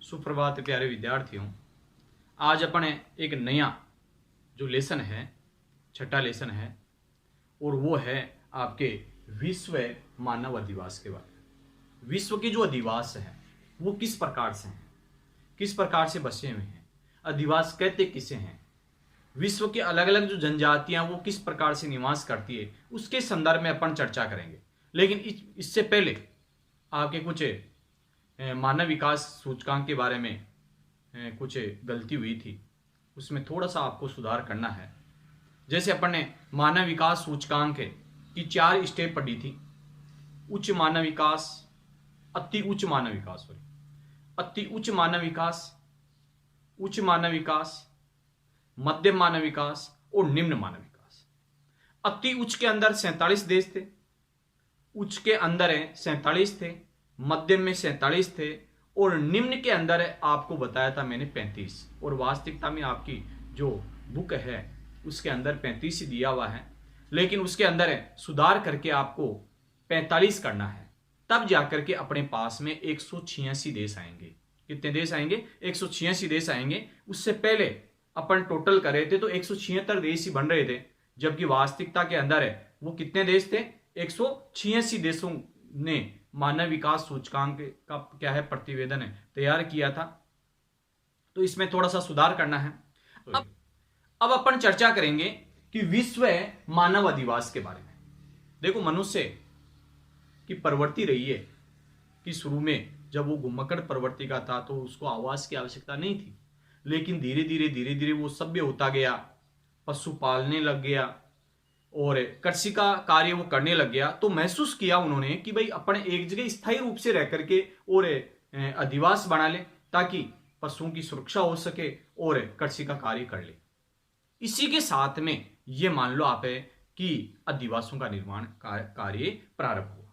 सुप्रभात प्यारे विद्यार्थियों। आज अपन एक नया जो लेसन है, छठा लेसन है, और वो है आपके विश्व मानव अधिवास के बारे में। विश्व के जो अधिवास है वो किस प्रकार से हैं, किस प्रकार से बसे हुए हैं, अधिवास कहते किसे हैं, विश्व के अलग अलग जो जनजातियां वो किस प्रकार से निवास करती है, उसके संदर्भ में अपन चर्चा करेंगे। लेकिन इससे पहले आपके कुछ मानव विकास सूचकांक के बारे में कुछ गलती हुई थी, उसमें थोड़ा सा आपको सुधार करना है। जैसे अपन ने मानव विकास सूचकांक की 4 स्टेप पढ़ी थी। उच्च मानव विकास, अति उच्च मानव विकास, अति उच्च मानव विकास, उच्च मानव विकास, मध्यम मानव विकास और निम्न मानव विकास। अति उच्च के अंदर 47 देश थे, उच्च के अंदर 47 थे, मध्यम में 47 थे और निम्न के अंदर आपको बताया था मैंने 35। और वास्तविकता में आपकी जो बुक है उसके अंदर 35 ही दिया हुआ है, लेकिन उसके अंदर सुधार करके आपको 45 करना है, तब जाकर के अपने पास में 186 देश आएंगे। कितने देश आएंगे? 186 देश आएंगे। उससे पहले अपन टोटल कर रहे थे तो 176 देश ही बन रहे थे, जबकि वास्तविकता के अंदर वो कितने देश थे? 186 देशों ने मानव विकास सूचकांक का क्या है प्रतिवेदन तैयार किया था। तो इसमें थोड़ा सा सुधार करना है। अब अपन चर्चा करेंगे कि विश्व मानव अधिवास के बारे में। देखो, मनुष्य की प्रवृत्ति रही है कि शुरू में जब वो घुमक्कड़ प्रवृत्ति का था तो उसको आवास की आवश्यकता नहीं थी, लेकिन धीरे धीरे वो सभ्य होता गया, पशु पालने लग गया और कृषि का कार्य वो करने लग गया। तो महसूस किया उन्होंने कि भाई अपने एक जगह स्थायी रूप से रह करके और अधिवास बना ले, ताकि पशुओं की सुरक्षा हो सके और कृषि का कार्य कर ले। इसी के साथ में ये मान लो आप है कि अधिवासों का निर्माण कार्य प्रारंभ हुआ।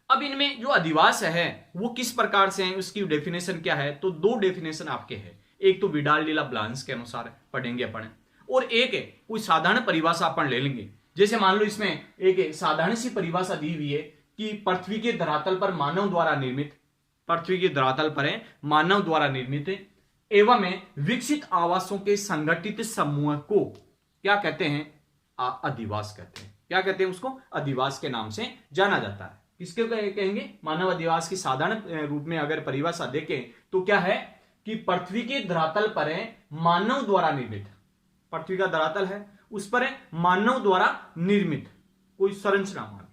अब इनमें जो अधिवास है वो किस प्रकार से है, उसकी डेफिनेशन क्या है? तो 2 डेफिनेशन आपके हैं। एक तो विडाल डीला ब्लांस के अनुसार पढ़ेंगे अपन, और एक है कोई साधारण परिभाषा अपन ले लेंगे। जैसे मान लो इसमें एक साधारण सी परिभाषा दी हुई है कि पृथ्वी के धरातल पर मानव द्वारा निर्मित, पृथ्वी के धरातल पर है मानव द्वारा निर्मित एवं विकसित आवासों के संगठित समूह को क्या कहते हैं? अधिवास कहते हैं। क्या कहते हैं उसको? अधिवास के नाम से जाना जाता है। किसके कहेंगे? मानव अधिवास की साधारण रूप में अगर परिभाषा देखें तो क्या है कि पृथ्वी के धरातल पर है मानव द्वारा निर्मित, पृथ्वी का धरातल है उस पर है मानव द्वारा निर्मित कोई संरचना,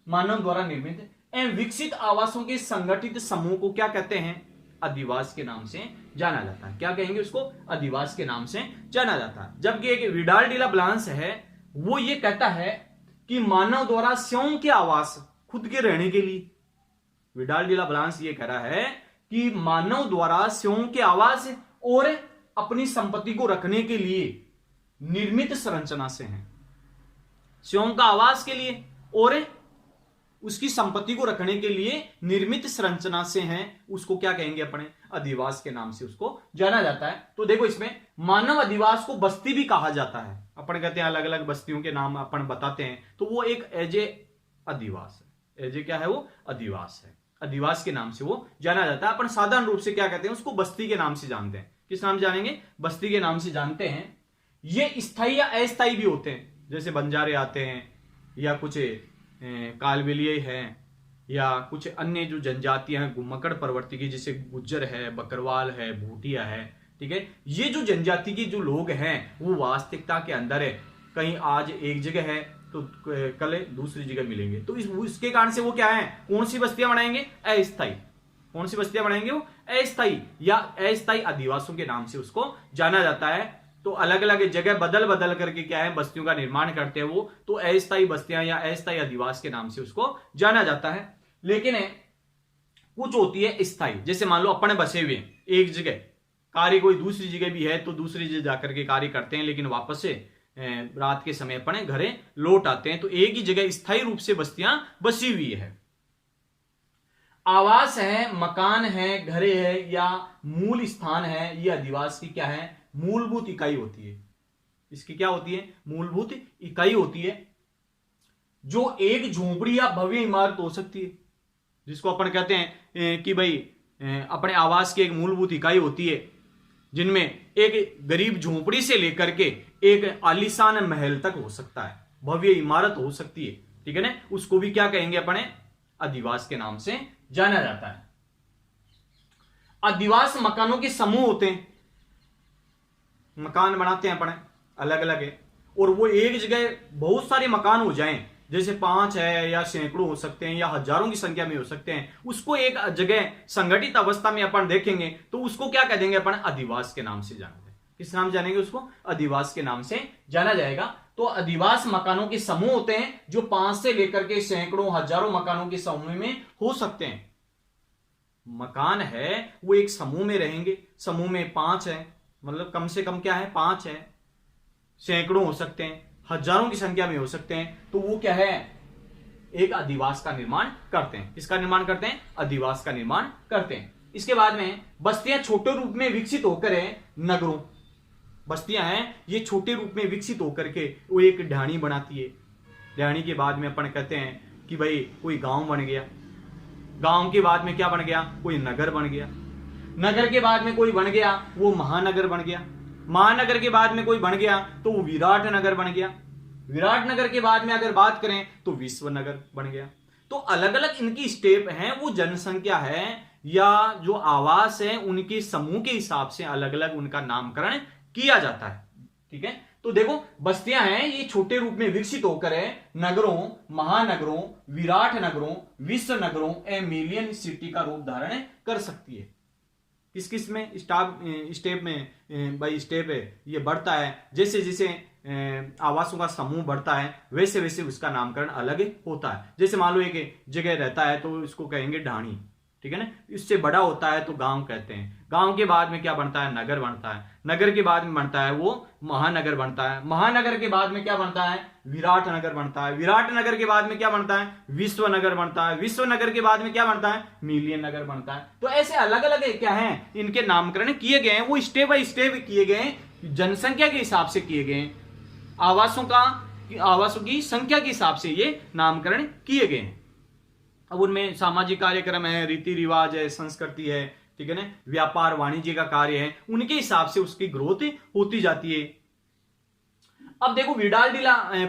मानव द्वारा निर्मित एवं विकसित आवासों के संगठित समूह को क्या कहते हैं? अधिवास के नाम से जाना जाता है। क्या कहेंगे उसको? अधिवास के नाम से जाना जाता है। जबकि एक विडाल डीला ब्लांस है वो ये कहता है कि मानव द्वारा स्वयं के आवास, खुद के रहने के लिए, विडाल डीला ब्लांस ये कह रहा है कि मानव द्वारा स्वयं के आवास और अपनी संपत्ति को रखने के लिए निर्मित संरचना से हैं। स्वयं का आवास के लिए और उसकी संपत्ति को रखने के लिए निर्मित संरचना से हैं, उसको क्या कहेंगे अपने? अधिवास के नाम से उसको जाना जाता है। तो देखो, इसमें मानव अधिवास को बस्ती भी कहा जाता है। अपन कहते हैं अलग अलग बस्तियों के नाम अपन बताते हैं, तो वो एक एजे अधिवास है। एजे क्या है? वो अधिवास है। अधिवास के नाम से वो जाना जाता है। अपन साधारण रूप से क्या कहते हैं? उसको बस्ती के नाम से जानते हैं। किस नाम से जानेंगे? बस्ती के नाम से जानते हैं। ये स्थायी या अस्थायी भी होते हैं, जैसे बंजारे आते हैं या कुछ कालबेलिये हैं या कुछ अन्य जो जनजातियां हैं घुमक्कड़ प्रवृत्ति की, जैसे गुज्जर है, बकरवाल है, भूटिया है। ठीक है, ये जो जनजाति के जो लोग हैं वो वास्तविकता के अंदर है, कहीं आज एक जगह है तो कल दूसरी जगह मिलेंगे। तो इसके कारण से वो क्या है? कौन सी बस्तियां बनाएंगे? अस्थायी। कौन सी बस्तियां बनाएंगे? वो अस्थायी या अस्थायी अधिवासों के नाम से उसको जाना जाता है। तो अलग अलग जगह बदल बदल करके क्या है बस्तियों का निर्माण करते हैं वो, तो अस्थायी बस्तियां या अस्थायी अधिवास के नाम से उसको जाना जाता है। लेकिन कुछ होती है स्थायी, जैसे मान लो अपन बसे हुए एक जगह, कार्य कोई दूसरी जगह भी है तो दूसरी जगह जाकर के कार्य करते हैं, लेकिन वापस से रात के समय अपने घरे लौट आते हैं। तो एक ही जगह स्थायी रूप से बस्तियां बसी हुई है। आवास है, मकान है, घरे है या मूल स्थान है, ये अधिवास की क्या है? मूलभूत इकाई होती है। इसकी क्या होती है? मूलभूत इकाई होती है, जो एक झोपड़ी या भव्य इमारत हो सकती है, जिसको अपन कहते हैं कि भाई अपने आवास की एक मूलभूत इकाई होती है, जिनमें एक गरीब झोंपड़ी से लेकर के एक आलीशान महल तक हो सकता है, भव्य इमारत हो सकती है, ठीक है ना, उसको भी क्या कहेंगे अपने अधिवास के नाम से जाना जाता है। अधिवास मकानों के समूह होते हैं, मकान बनाते हैं अपने अलग अलग है, और वो एक जगह बहुत सारे मकान हो जाएं, जैसे 5 है या सैकड़ों हो सकते हैं या हजारों की संख्या में हो सकते हैं, उसको एक जगह संगठित अवस्था में अपन देखेंगे तो उसको क्या कह देंगे अपन अधिवास के नाम से जानेंगे। किस नाम जानेंगे उसको? अधिवास के नाम से जाना जाएगा। तो अधिवास मकानों के समूह होते हैं जो 5 से लेकर के सैकड़ों हजारों मकानों के समूह में हो सकते हैं। मकान है वो एक समूह में रहेंगे, समूह में 5 है, मतलब कम से कम क्या है 5 है, सैकड़ों हो सकते हैं, हजारों की संख्या में हो सकते हैं, तो वो क्या है एक अधिवास का निर्माण करते हैं। किसका निर्माण करते हैं? अधिवास का निर्माण करते हैं। इसके बाद में बस्तियां छोटे रूप में विकसित होकर है नगरों, बस्तियां हैं ये छोटे रूप में विकसित होकर के वो एक ढाणी बनाती है। ढाणी के बाद में अपन कहते हैं कि भाई कोई गांव बन गया, गांव के बाद में क्या बन गया? कोई नगर बन गया, नगर के बाद में कोई बन गया वो महानगर बन गया, महानगर के बाद में कोई बन गया तो वो विराट नगर बन गया, विराट नगर के बाद में अगर बात करें तो विश्व नगर बन गया। तो अलग अलग इनकी स्टेप हैं, वो जनसंख्या है या जो आवास है उनके समूह के हिसाब से अलग अलग उनका नामकरण किया जाता है, ठीक है। तो देखो बस्तियां हैं ये छोटे रूप में विकसित होकर है नगरों, महानगरों, विराट नगरों, विश्व नगरों ए मिलियन सिटी का रूप धारण कर सकती है। किस किस में स्टेप में बाई स्टेप है ये बढ़ता है, जैसे जैसे आवासों का समूह बढ़ता है वैसे वैसे उसका नामकरण अलग होता है। जैसे मान लो एक जगह रहता है तो इसको कहेंगे ढाणी, ठीक है ना, इससे बड़ा होता है तो गांव कहते हैं, गांव के बाद में क्या बनता है? नगर बनता है, नगर के बाद में बनता है वो महानगर बनता है, महानगर के बाद में क्या बनता है? विराट नगर बनता है, विराट नगर के बाद में क्या बनता है? विश्व नगर बनता है, विश्व नगर के बाद में क्या बनता है? मिलियन नगर बनता है। तो ऐसे अलग अलग क्या है इनके नामकरण किए गए हैं, वो स्टेप बाय स्टेप किए गए हैं, जनसंख्या के हिसाब से किए गए हैं, आवासों की संख्या के हिसाब से ये नामकरण किए गए हैं। अब उनमें सामाजिक कार्यक्रम है, रीति रिवाज है, संस्कृति है, ठीक है ना, व्यापार वाणिज्य का कार्य है, उनके हिसाब से उसकी ग्रोथ होती जाती है। अब देखो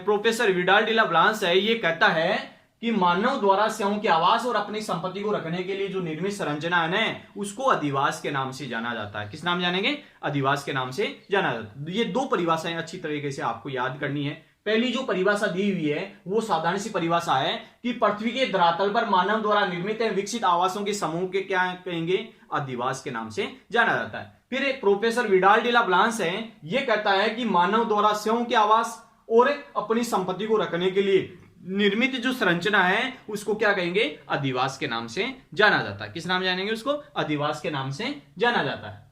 प्रोफेसर विडाल डिला ब्लांस है ये कहता है कि मानव द्वारा स्वयं के आवास और अपनी संपत्ति को रखने के लिए जो निर्मित संरचना है ना उसको अधिवास के नाम से जाना जाता है। किस नाम जानेंगे? अधिवास के नाम से जाना जाता है। ये 2 परिभाषाएं अच्छी तरीके से आपको याद करनी है। पहली जो परिभाषा दी हुई है वो साधारण सी परिभाषा है कि पृथ्वी के धरातल पर मानव द्वारा निर्मित विकसित आवासों के समूह के क्या कहेंगे? अधिवास के नाम से जाना जाता है। फिर एक प्रोफेसर विडाल डिला ब्लांस है ये कहता है कि मानव द्वारा स्वयं के आवास और अपनी संपत्ति को रखने के लिए निर्मित जो संरचना है उसको क्या कहेंगे? अधिवास के नाम से जाना जाता है। किस नाम जानेंगे उसको? अधिवास के नाम से जाना जाता है।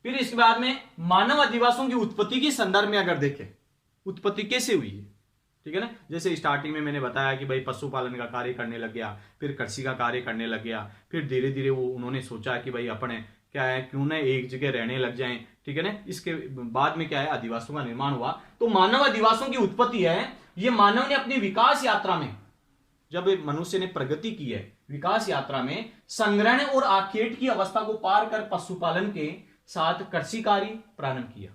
फिर इसके बाद में मानव अधिवासों की उत्पत्ति के संदर्भ में अगर देखें उत्पत्ति कैसे हुई है, ठीक है ना, जैसे स्टार्टिंग में मैंने बताया कि भाई पशुपालन का कार्य करने लग गया, फिर कृषि का कार्य करने लग गया, फिर धीरे धीरे वो उन्होंने सोचा कि भाई अपने क्या है क्यों ना एक जगह रहने लग जाएं, ठीक है ना। इसके बाद में क्या है अधिवासों का निर्माण हुआ। तो मानव अधिवासों की उत्पत्ति है ये मानव ने अपनी विकास यात्रा में, जब मनुष्य ने प्रगति की है विकास यात्रा में, संग्रहण और आखेट की अवस्था को पार कर पशुपालन के साथ कृषि कार्य प्रारंभ किया।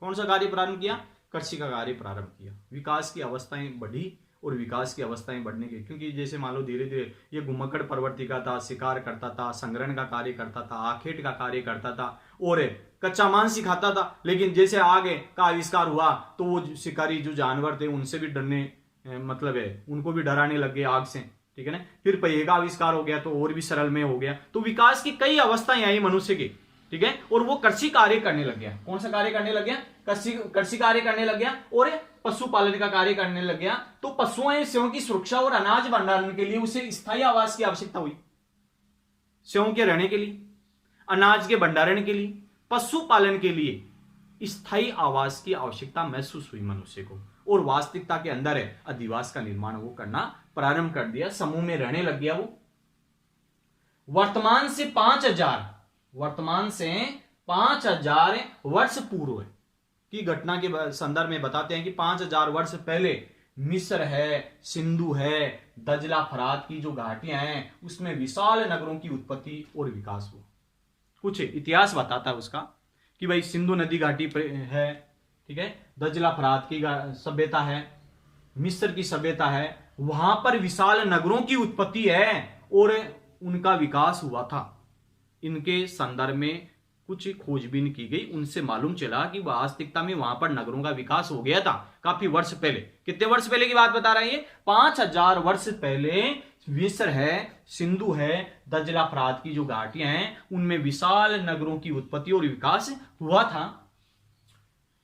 कौन सा कार्य प्रारंभ किया? कृषि का कार्य प्रारंभ किया। विकास की अवस्थाएं बढ़ी और विकास की अवस्थाएं बढ़ने की, क्योंकि जैसे मान लो धीरे धीरे ये घुमक्कड़ प्रवृत्ति का था, शिकार करता था, संग्रहण का कार्य करता था, आखेट का कार्य करता था और कच्चा मांस ही खाता था। लेकिन जैसे आगे का आविष्कार हुआ तो वो शिकारी जो जानवर थे उनसे भी डरने मतलब है उनको भी डराने लग गए आग से, ठीक है ना। फिर पहिए का आविष्कार हो गया तो और भी सरल में हो गया। तो विकास की कई अवस्थाएं आई मनुष्य की, ठीक है, और वो कृषि कार्य करने लग गया। कौन सा कार्य करने लग गया? कृषि कार्य करने लग गया और पशुपालन का कार्य करने लग गया। तो पशुओं स्वयं की सुरक्षा और अनाज भंडारण के लिए उसे स्थायी आवास की आवश्यकता हुई, स्वयं के रहने के लिए, अनाज के भंडारण के लिए, पशुपालन के लिए स्थायी आवास की आवश्यकता महसूस हुई मनुष्य को, और वास्तविकता के अंदर है अधिवास का निर्माण वो करना प्रारंभ कर दिया, समूह में रहने लग गया वो। वर्तमान से 5000 वर्ष पूर्व की घटना के संदर्भ में बताते हैं कि 5000 वर्ष पहले मिस्र है, सिंधु है, दजला फरात की जो घाटियां हैं उसमें विशाल नगरों की उत्पत्ति और विकास हुआ। कुछ इतिहास बताता है उसका कि भाई सिंधु नदी घाटी है, ठीक है, दजला फरात की सभ्यता है, मिस्र की सभ्यता है, वहां पर विशाल नगरों की उत्पत्ति है और उनका विकास हुआ था। इनके संदर्भ में कुछ खोजबीन की गई, उनसे मालूम चला कि वास्तविकता में वहां पर नगरों का विकास हो गया था काफी वर्ष पहले। कितने वर्ष पहले की बात बता रहे हैं? 5000 वर्ष पहले मिस्र है, सिंधु है, दजला फरात की जो घाटियां हैं उनमें विशाल नगरों की उत्पत्ति और विकास हुआ था।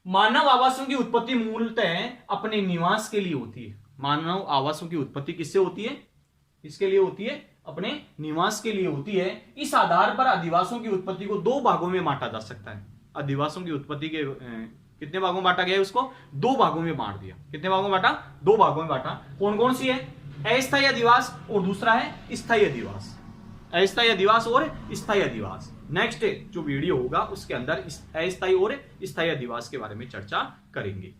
मानव आवासों की उत्पत्ति मूलतः अपने निवास के लिए होती है। मानव आवासों की उत्पत्ति किससे होती है? किसके लिए होती है? अपने निवास के लिए होती है। इस आधार पर अधिवासों की उत्पत्ति को दो भागों में बांटा जा सकता है। अधिवासों की उत्पत्ति के कितने भागों में बांटा गया है? उसको दो भागों में बांट दिया। कितने भागों में बांटा? दो भागों में बांटा। कौन कौन सी है? अस्थायी अधिवास और दूसरा है स्थायी अधिवास। अस्थायी अधिवास और स्थायी अधिवास। नेक्स्ट जो वीडियो होगा उसके अंदर अस्थायी और स्थायी अधिवास के बारे में चर्चा करेंगे।